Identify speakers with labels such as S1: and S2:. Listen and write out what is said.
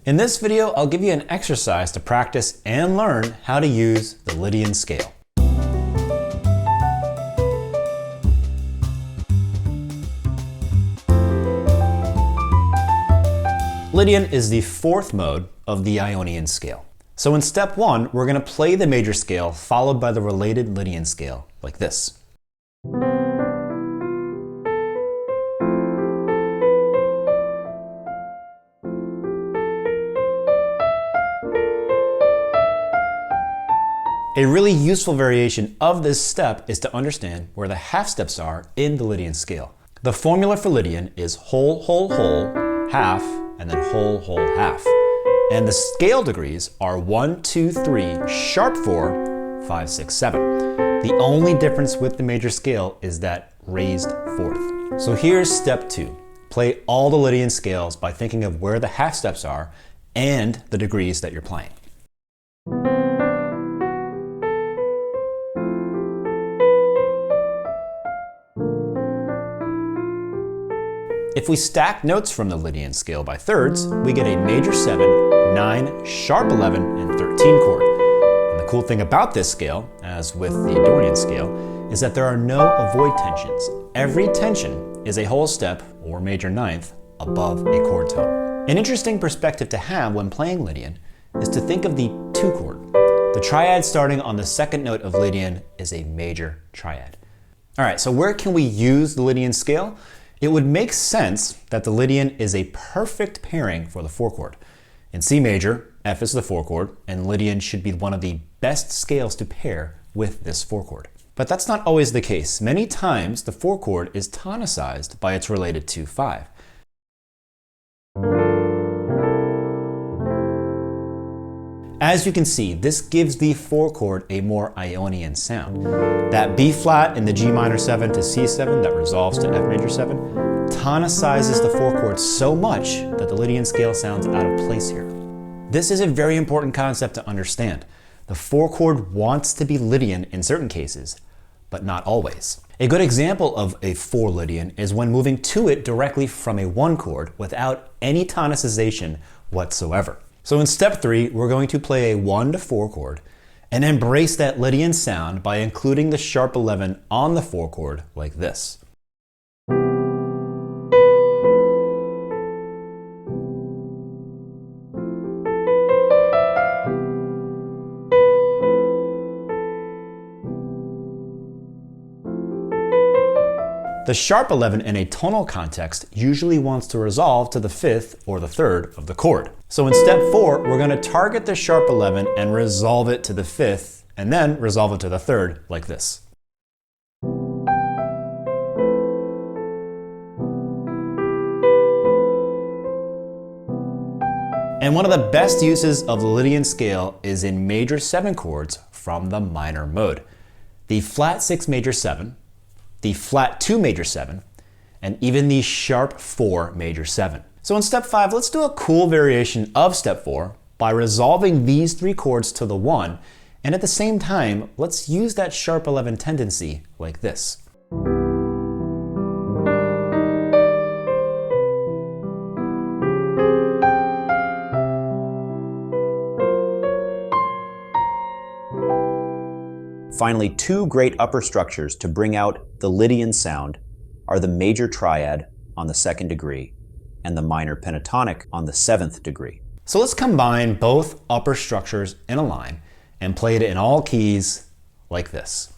S1: In this video, I'll give you an exercise to practice and learn how to use the Lydian scale. Lydian is the fourth mode of the Ionian scale. So in step 1, we're going to play the major scale followed by the related Lydian scale, like this. A really useful variation of this step is to understand where the half steps are in the Lydian scale. The formula for Lydian is whole, whole, whole, half, and then whole, whole, half. And the scale degrees are 1, 2, 3, sharp 4, 5, 6, 7. The only difference with the major scale is that raised fourth. So here's step 2. Play all the Lydian scales by thinking of where the half steps are and the degrees that you're playing. If we stack notes from the Lydian scale by thirds, we get a major 7, 9, sharp 11, and 13 chord. And the cool thing about this scale, as with the Ionian scale, is that there are no avoid tensions. Every tension is a whole step, or major ninth, above a chord tone. An interesting perspective to have when playing Lydian is to think of the 2 chord. The triad starting on the second note of Lydian is a major triad. All right, so where can we use the Lydian scale? It would make sense that the Lydian is a perfect pairing for the 4 chord. In C major, F is the 4 chord, and Lydian should be one of the best scales to pair with this 4 chord. But that's not always the case. Many times, the 4 chord is tonicized by its related 2-5. As you can see, this gives the 4 chord a more Ionian sound. That B flat in the G minor 7 to C7 that resolves to F major 7 tonicizes the 4 chord so much that the Lydian scale sounds out of place here. This is a very important concept to understand. The 4 chord wants to be Lydian in certain cases, but not always. A good example of a 4 Lydian is when moving to it directly from a 1 chord without any tonicization whatsoever. So in step 3, we're going to play a 1 to 4 chord and embrace that Lydian sound by including the sharp 11 on the 4 chord like this. The sharp 11 in a tonal context usually wants to resolve to the 5th or the 3rd of the chord. So in step 4, we're going to target the sharp 11 and resolve it to the 5th, and then resolve it to the 3rd like this. And one of the best uses of the Lydian scale is in major 7 chords from the minor mode. The flat 6 major 7, the flat 2 major 7, and even the sharp 4 major 7. So in step 5, let's do a cool variation of step 4 by resolving these 3 chords to the 1, and at the same time, let's use that sharp 11 tendency like this.
S2: Finally, 2 great upper structures to bring out the Lydian sound are the major triad on the 2nd degree and the minor pentatonic on the 7th degree.
S1: So let's combine both upper structures in a line and play it in all keys like this.